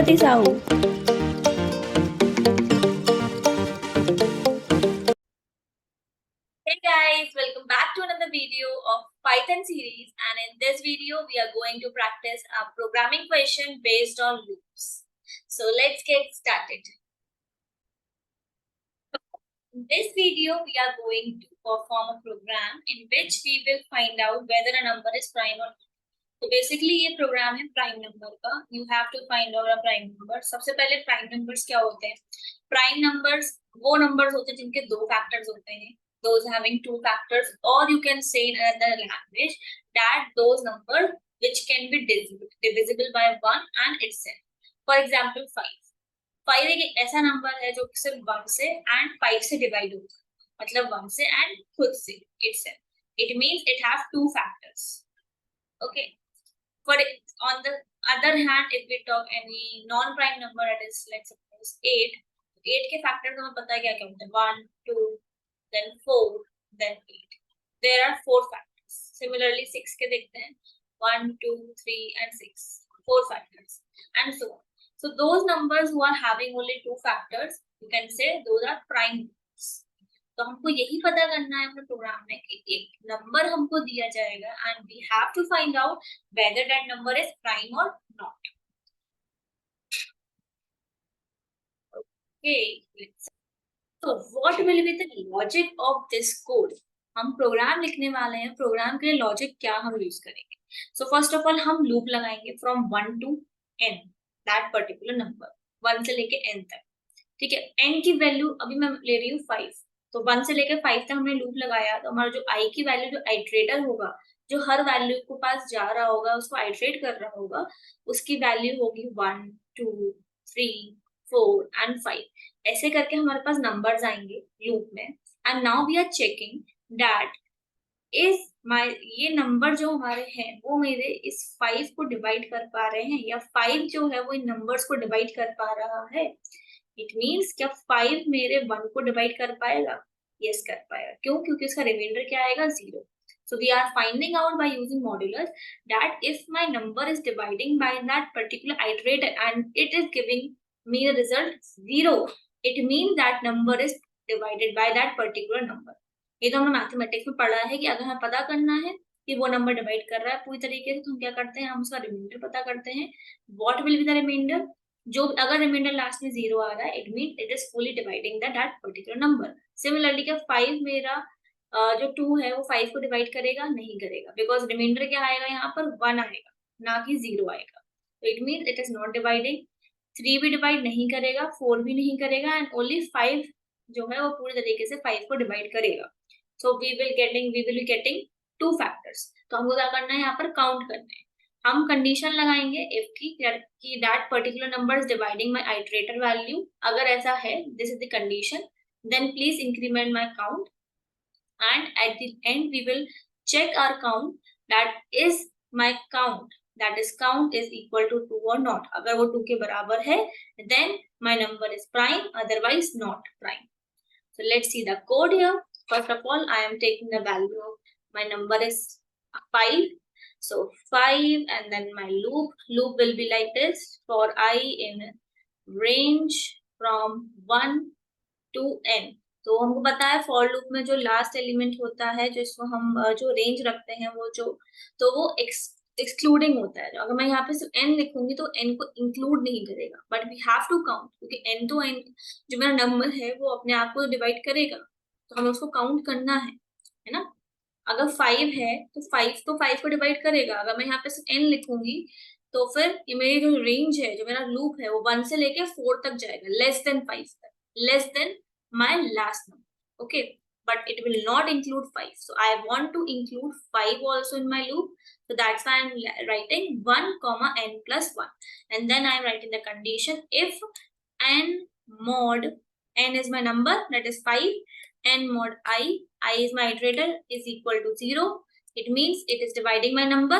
Saraswati Sahu. Hey guys, welcome back to another video of Python series, and in this video we are going to practice a programming question based on loops. So let's get started. In this video we are going to perform a program in which we will find out whether a number is prime or not. तो basically ये program है prime number का. You have to find out a prime number. सबसे पहले prime numbers क्या होते हैं? Prime numbers वो नंबर्स होते हैं जिनके दो फैक्टर्स होते हैं, those having two factors, or you can say in another language that those numbers which can be divisible by 1 and itself. For example 5. 5 एक ऐसा नंबर है जो सिर्फ 1 से एंड 5 से डिवाइड होता है, मतलब 1 से एंड खुद से itself. It means it has two factors. Okay. For on the other hand, if we talk any non-prime number, that is let's suppose 8. 8 के फैक्टर हमें पता है क्या क्या होते हैं? 1, 2, then 4, then 8. There are 4 factors. Similarly 6 के देखते हैं 1, 2, 3 and 6. 4 factors and so on. So those numbers who are having only 2 factors, you can say those are prime numbers. तो हमको यही पता करना है अपने प्रोग्राम में कि एक नंबर हमको दिया जाएगा and we have to find out whether that number is prime और नॉट. ओके, तो what will be the logic of this code? हम प्रोग्राम लिखने वाले हैं, प्रोग्राम के लिए लॉजिक क्या हम यूज करेंगे? सो फर्स्ट ऑफ ऑल हम लूप लगाएंगे from 1 to n, that particular number 1 से लेके n तक. ठीक है, n की वैल्यू अभी मैं ले रही हूँ 5, तो 1 से लेकर 5 तक हमने लूप लगाया, तो हमारा जो i की वैल्यू, जो आइटरेटर होगा, जो हर वैल्यू के पास जा रहा होगा, उसको आइटरेट कर रहा होगा, उसकी वैल्यू होगी 1, 2, 3, 4 एंड 5. ऐसे करके हमारे पास नंबर्स आएंगे लूप में. And now we are checking that is my ये नंबर जो हमारे हैं वो मेरे इस 5 को डिवाइड कर पा रहे हैं, या 5 जो है वो इन नंबर्स को डिवाइड कर पा रहा है. इट मीन्स क्या 5 मेरे 1 को डिवाइड कर पाएगा? यस, कर पाएगा. क्यों? क्योंकि उसका रिमाइंडर क्या आएगा? 0. So we are finding out by using modulus that if my number is dividing by that particular iterator and it is giving me the result 0, it means that number is divided by that particular number. ये तो हमने mathematics में पढ़ा है कि अगर हमें पता करना है कि वो नंबर डिवाइड कर रहा है पूरी तरीके से, तो हम क्या करते हैं? हम उसका रिमाइंडर पता करते हैं. What will be the remainder? जो अगर रिमाइंडर लास्ट में 0 आ रहा है, it mean it is fully dividing that particular number. Similarly क्या 5 मेरा जो 2 है वो 5 को डिवाइड करेगा? नहीं करेगा, बिकॉज रिमाइंडर क्या आएगा? यहाँ पर 1 आएगा, ना कि 0 आएगा. तो it mean it is not dividing. 3 भी डिवाइड नहीं करेगा, 4 भी नहीं करेगा, एंड ओनली 5 जो है वो पूरी तरीके से 5 को डिवाइड करेगा. So we will be getting 2 factors. तो हमको क्या करना है? यहाँ पर काउंट करना है. हम कंडीशन लगाएंगे इफ की that particular number is dividing my iterator value. अगर ऐसा है, this is the condition, then please increment my count, and at the end we will check our count, that is my count, that is count is equal to 2 or not. अगर वो 2 के बराबर है then my number is prime, otherwise not prime. So let's see the code here. First of all, I am taking the value of my number is 5. So 5 and then my loop will be like this for I in range from 1 to n. तो हमको पता है for loop में जो last element होता है, जो इसको हम जो रेंज रखते हैं वो जो, तो वो एक्सक्लूडिंग होता है. अगर मैं यहाँ पे सिर्फ n लिखूंगी तो n को इंक्लूड नहीं करेगा, but we have to count, क्योंकि n तो n जो मेरा नंबर है वो अपने आप को डिवाइड करेगा, तो हमें उसको काउंट करना है ना. अगर 5 है तो 5 तो 5 को डिवाइड करेगा. अगर मैं यहाँ पे सिर्फ n लिखूंगी तो फिर ये मेरी जो रेंज है, जो मेरा लूप है, वो 1 से लेके 4 तक जाएगा, लेस देन 5 तक, less than my last number. Okay, but it will not include 5. So I want to include 5 also in my loop. So that's why I'm writing 1 comma n plus 1, and then I'm writing the condition if n mod n is my number, that is 5, n mod I is my iterator, is equal to 0. It means it is dividing my number.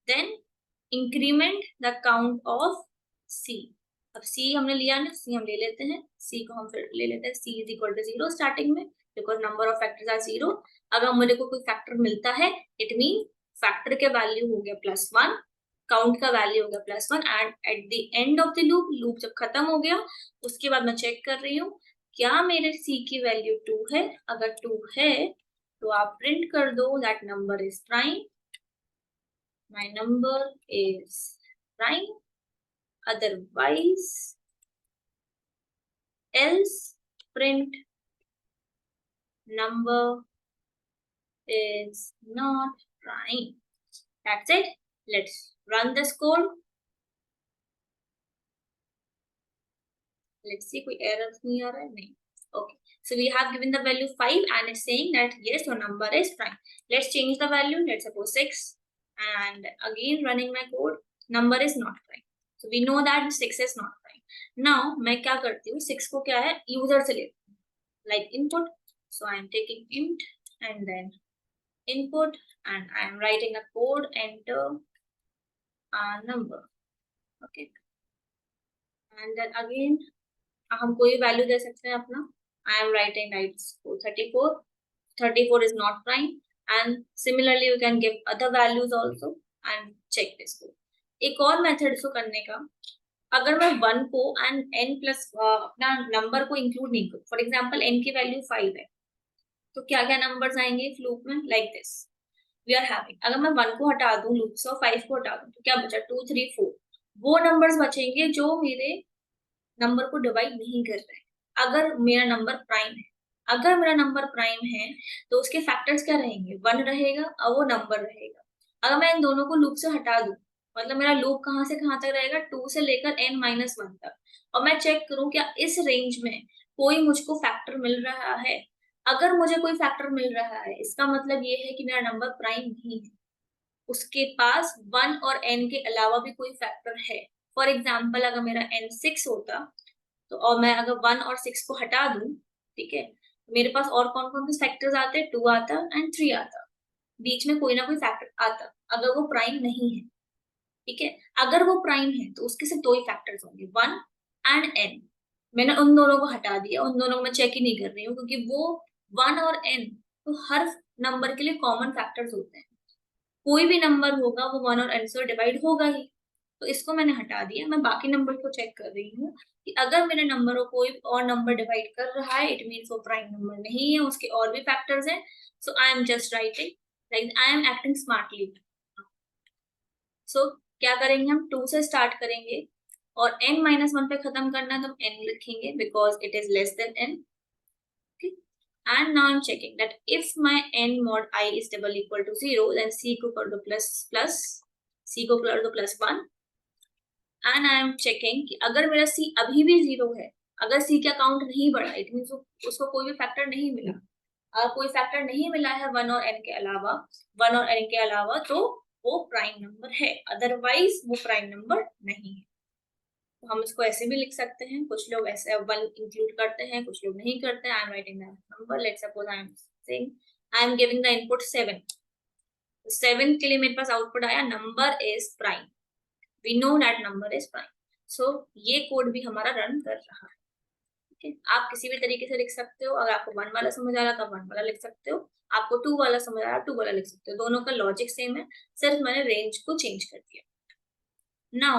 Then increment the count of c. अब c हमने लिया ना, c हम ले लेते हैं, c को हम फिर ले लेते हैं, c is equal to 0 starting में, because number of factors are 0. अगर मुझे को कोई फैक्टर मिलता है, इट मीन फैक्टर के वैल्यू हो गया +1, काउंट का वैल्यू होगा +1 and at the end of the loop जब खत्म हो गया उसके बाद मैं चेक कर रही हूँ क्या मेरे c की वैल्यू 2 है। अगर 2 है तो आप प्रिंट कर दो that number is prime, my number is prime, otherwise else print number is not prime. That's it. Let's run this code. Let's see कोई error नहीं आ रहा है, नहीं. Okay, so we have given the value 5 and it's saying that yes your number is prime. Let's change the value. Let's suppose 6 and again running my code, number is not prime. So we know that 6 is not prime. Now मैं क्या करती हूँ, 6 को क्या है user से लेती हूँ like input. So I am taking int and then input and I am writing a code, enter a number. Okay, and then again हम कोई वैल्यू दे सकते हैं अपना. I am writing like 34. 34 is not prime and similarly you can give other values also and check this code. एक और method इसको करने का, अगर मैं 1 को एंड n प्लस अपना नंबर को इंक्लूड नहीं करूँ, फॉर एग्जाम्पल n की वैल्यू 5 है तो क्या क्या नंबर्स आएंगे इस लूप में, like this we are having. अगर मैं 1 को हटा दूं लूप से और 5 को हटा दूं तो क्या बचा 2 3 4. वो नंबर्स बचेंगे जो मेरे नंबर को डिवाइड नहीं कर रहे हैं अगर मेरा नंबर प्राइम है. अगर मेरा नंबर प्राइम है तो उसके फैक्टर्स क्या रहेंगे, 1 रहेगा और वो नंबर रहेगा. अगर मैं इन दोनों को लूप से हटा दूं मतलब मेरा लूप कहां से कहां तक रहेगा, 2 से लेकर n-1 तक, और मैं चेक करूं क्या इस रेंज में कोई मुझको फैक्टर मिल रहा है. अगर मुझे कोई फैक्टर मिल रहा है इसका मतलब ये है कि मेरा नंबर प्राइम नहीं है, उसके पास 1 और n के अलावा भी कोई फैक्टर है. फॉर एग्जाम्पल अगर मेरा n 6 होता तो और मैं अगर 1 और 6 को हटा दूं, ठीक है, मेरे पास और कौन कौन से फैक्टर्स आते, 2 आता एंड 3 आता, बीच में कोई ना कोई फैक्टर आता अगर वो प्राइम नहीं है. ठीक है, अगर वो प्राइम है तो उसके सिर्फ 2 ही फैक्टर्स होंगे, 1 एंड n. मैंने उन दोनों को हटा दिया, उन दोनों को मैं चेक ही नहीं कर रही हूँ क्योंकि वो 1 और n तो हर नंबर के लिए कॉमन फैक्टर्स होते हैं. कोई भी नंबर होगा वो 1 और n से डिवाइड होगा ही, तो इसको मैंने हटा दिया. मैं बाकी नंबर को चेक कर रही हूँ कि अगर मेरे नंबर को कोई और नंबर डिवाइड कर रहा है इट मीन्स वो प्राइम नंबर नहीं है, उसके और भी फैक्टर्स हैं. So I am just writing like I am acting smartly. सो क्या करेंगे हम 2 से स्टार्ट करेंगे और n-1 पे खत्म करना है तो n लिखेंगे because it is less than n. And now I'm checking that if my n mod I is double equal to 0 then c को कर दो c को कर दो +1. And I am checking कि अगर मेरा c अभी भी 0 है, अगर c का काउंट नहीं बढ़ा इट मीन्स उसको कोई भी फैक्टर नहीं मिला. अगर कोई फैक्टर नहीं मिला है 1 और n के अलावा तो वो प्राइम नंबर है, अदरवाइज वो प्राइम नंबर नहीं है. तो हम इसको ऐसे भी लिख सकते हैं, कुछ लोग ऐसे 1 इंक्लूड करते हैं, कुछ लोग नहीं करते हैं. I am writing that number, let's suppose I am saying I am giving the input 7. 7 के लिए मेरे पास आउटपुट आया number is prime, we know that number is prime. So ये कोड भी हमारा रन कर रहा है. ठीक है, आप किसी भी तरीके से लिख सकते हो. अगर आपको 1 वाला समझ आ रहा तो 1 वाला लिख सकते हो, आपको 2 वाला समझ आ रहा 2 वाला लिख सकते हो. दोनों का लॉजिक सेम है, सिर्फ मैंने रेंज को चेंज कर दिया. Now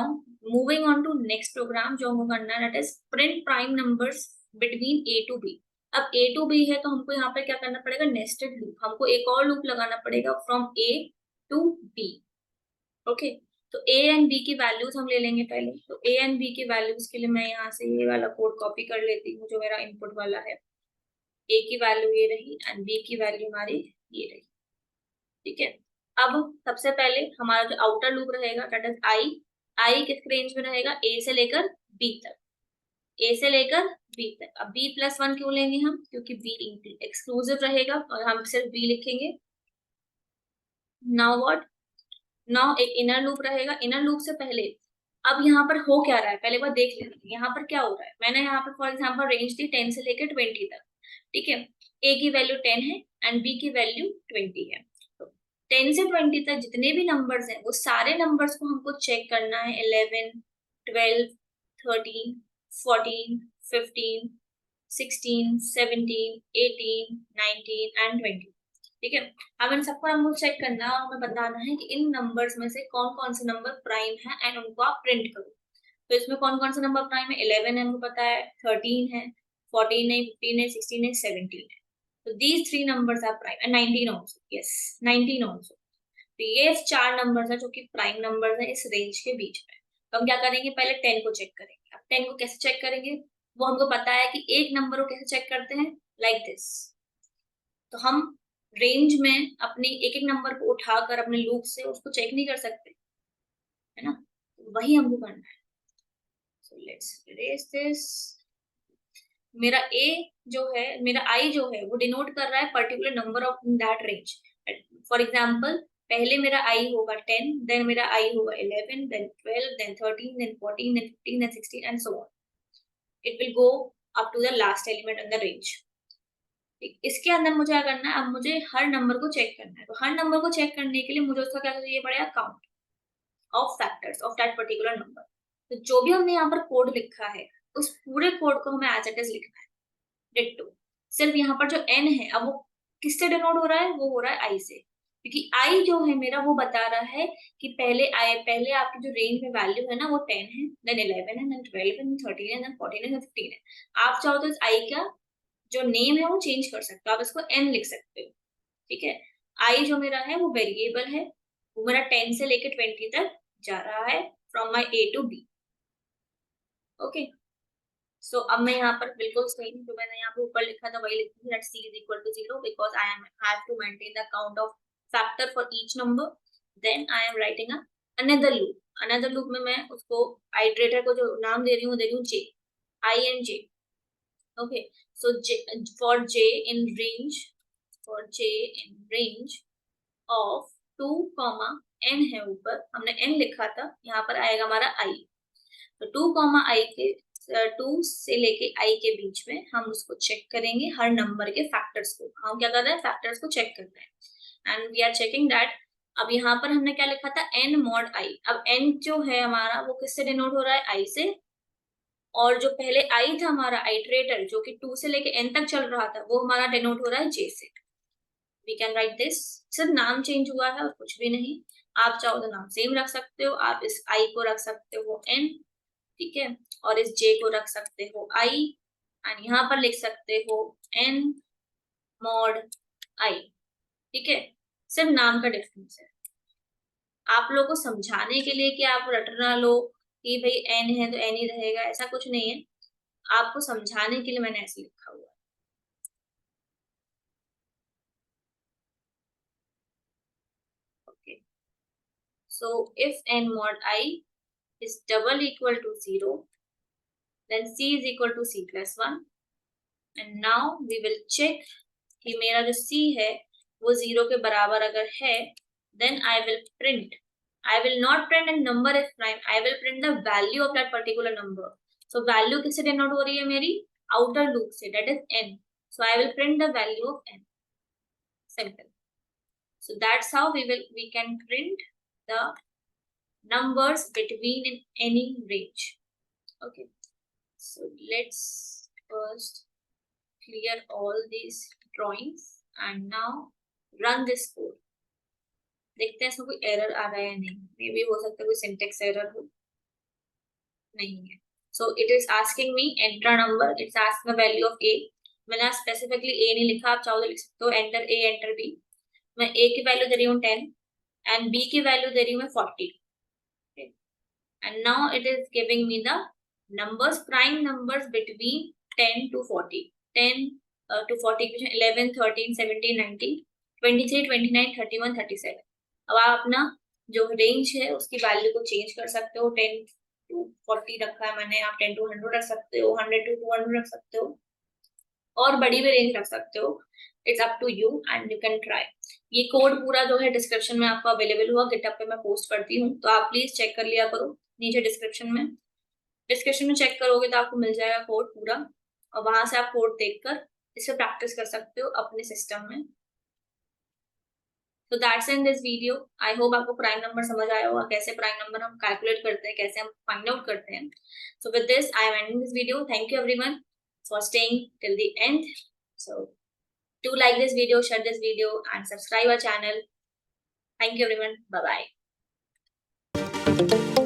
moving on to next program जो हमको करना है that is print prime numbers between a to b. अब a to b है तो हमको यहाँ पे क्या करना पड़ेगा, नेस्टेड लूप. हमको एक और लूप लगाना पड़ेगा from a to b. Okay, तो a एंड b की वैल्यूज हम ले लेंगे पहले. तो a एंड b की वैल्यूज के लिए मैं यहाँ से ये वाला कोड कॉपी कर लेती हूँ जो मेरा इनपुट वाला है. a की वैल्यू ये रही एंड b की वैल्यू हमारी ये रही. ठीक है, अब सबसे पहले हमारा जो आउटर लूप रहेगा दैट इज आई किस रेंज में रहेगा, ए से लेकर बी तक, ए से लेकर बी तक. अब b+1 क्यों लेंगे हम, क्योंकि b एक्सक्लूसिव रहेगा और हम सिर्फ b लिखेंगे. नाउ व्हाट, नाउ एक इनर लूप रहेगा. इनर लूप से पहले अब यहाँ पर हो क्या रहा है पहले बार देख लेते हैं. यहाँ पर क्या हो रहा है, मैंने यहाँ पर फॉर एग्जाम्पल रेंज दी 10 से लेकर 20 तक. ठीक है, a की वैल्यू 10 है एंड b की वैल्यू 20 है. 10 से 20 तक जितने भी नंबर्स हैं वो सारे नंबर्स को हमको चेक करना है. 11, 12, 13, 14, 15, 16, 17, 18, 19 एंड 20. ठीक है। अब इन सबको हमको चेक करना है और हमें बताना है कि इन नंबर्स में से कौन कौन से नंबर प्राइम है एंड उनको आप प्रिंट करो। तो इसमें कौन कौन से नंबर प्राइम है? 11 है, हमको पता है, 13 है, 14 है, 15 है, 16 है, 17 है। तो these three numbers are prime and 19 also, yes 19 also. तो ये चार नंबर्स है जो कि प्राइम नंबर्स है इस रेंज के बीच में। तो हम क्या करेंगे, पहले 10 को चेक करेंगे। अब 10 को कैसे चेक करेंगे? वो हमको पता है कि एक नंबर को कैसे चेक करते हैं, लाइक दिस। तो हम रेंज में अपनी एक एक नंबर को उठाकर अपने लूप से उसको चेक नहीं कर सकते, है ना? तो वही हमको करना है। So let's erase this. मेरा ए जो है, मेरा आई जो है वो डिनोट कर रहा है particular number of that range. For example, पहले मेरा आई होगा 10, देन मेरा आई होगा 11, then 12, then 13, then 14, then 15, then 16 and so on. It will go up to the last element in the range. इसके अंदर मुझे क्या करना है, अब मुझे हर नंबर को चेक करना है। तो हर नंबर को चेक करने के लिए मुझे उसका क्या चाहिए पड़ेगा, count of factors of that particular number. तो जो भी हमने यहाँ पर कोड लिखा है उस पूरे कोड को हमें एज इट इज लिखना है, डिट्टो। सिर्फ यहाँ पर जो एन है, अब वो किससे डिनोट हो रहा है? वो हो रहा है आई से, क्योंकि आई जो है मेरा वो बता रहा है कि पहले आपकी जो रेंज में वैल्यू है ना वो 10 है, देन 11 है, देन 12 है, देन 13 है, देन 14 है, देन 15 है। आप चाहो तो इस आई का जो नेम है वो चेंज कर सकते हो, आप इसको एन लिख सकते हो। ठीक है। आई जो मेरा है वो वेरिएबल है, वो मेरा 10 से लेके 20 तक जा रहा है, from my A to B. Okay. So अब मैं यहाँ पर बिल्कुल सेम जो मैंने यहाँ पे ऊपर लिखा था वही लिखूंगी, that c is equal to 0 because I have to maintain the count of factor for each number. Then I am writing another loop. Another loop में मैं उसको iterator को जो नाम दे रही हूँ j, I and j. Okay. So for j in range, for j in range of 2, n है, ऊपर हमने n लिखा था, यहाँ पर आएगा हमारा i। तो 2, i के 2 से लेके आई के बीच में हम उसको चेक करेंगे, हर नंबर के फैक्टर्स को। हम क्या कर रहे हैं, फैक्टर्स को चेक कर रहे हैं and we are checking that. अब यहाँ पर हमने क्या लिखा था, n mod i। अब n जो है हमारा वो किससे डिनोट हो रहा है, i से। और जो पहले i था हमारा आइटरेटर जो कि 2 से लेके n तक चल रहा था, वो हमारा डिनोट हो रहा है j से। We can write this. सिर्फ नाम चेंज हुआ है और कुछ भी नहीं। आप चाहो तो नाम सेम रख सकते हो, आप इस i को रख सकते हो n, ठीक है, और इस j को रख सकते हो i, एंड यहाँ पर लिख सकते हो n mod i। ठीक है। सिर्फ नाम का डिफरेंस है। आप लोगों को समझाने के लिए कि आप रट ना लो कि भाई n है तो n ही रहेगा, ऐसा कुछ नहीं है। आपको समझाने के लिए मैंने ऐसे लिखा हुआ है। Okay. So if n mod i is double equal to 0, then c is equal to c plus 1, and now we will check कि मेरा जो c है वो 0 के बराबर अगर है, then I will print. I will not print a number is prime. I will print the value of that particular number. So value किससे denote हो रही है मेरी, outer loop से, that is n. So I will print the value of n. Simple. So that's how we can print the numbers between in any range. Okay. So let's first clear all these drawings and now run this code. देखते हैं इसमें कोई error आ रहा है या नहीं। May be हो सकता है कोई सिंटेक्स एरर हो, नहीं है। So it is asking me enter number, it's asking value of A. मैंने स्पेसिफिकली ए नहीं लिखा, आप चाहो तो लिख सकते हो एंटर ए एंटर बी। मैं ए की वैल्यू दे रही हूँ 10 एंड बी की वैल्यू दे रही हूँ मैं 40। And now it is giving me the numbers, prime numbers between 10 to 40, 10 to 40 के बीच में 11, 13, 17, 19, 23, 29, 31, 37। अब आप अपना जो रेंज है उसकी वैल्यू को चेंज कर सकते हो। 10 to 40 रखा है मैंने, आप 10 to 100 रख सकते हो, 100 to 200 रख सकते हो, और बड़ी भी रेंज रख सकते हो। It's up to you and you can try. ये कोड पूरा जो है डिस्क्रिप्शन में आपको अवेलेबल हुआ, गिटहब पे मैं पोस्ट करती हूँ, तो आप प्लीज चेक कर लिया करो नीचे डिस्क्रिप्शन में। डिस्क्रिप्शन में चेक करोगे तो आपको मिल जाएगा कोड पूरा, और वहां से आप कोड देखकर इसे प्रैक्टिस कर सकते हो अपने सिस्टम में। तो that's in this video. I hope आपको प्राइम नंबर समझ आया होगा, कैसे प्राइम नंबर हम कैलकुलेट करते हैं, कैसे हम फाइंड आउट करते हैं। So with this I am ending this video. Thank you everyone for staying till the end. So Do like this video, share this video, and subscribe our channel. Thank you everyone. Bye bye.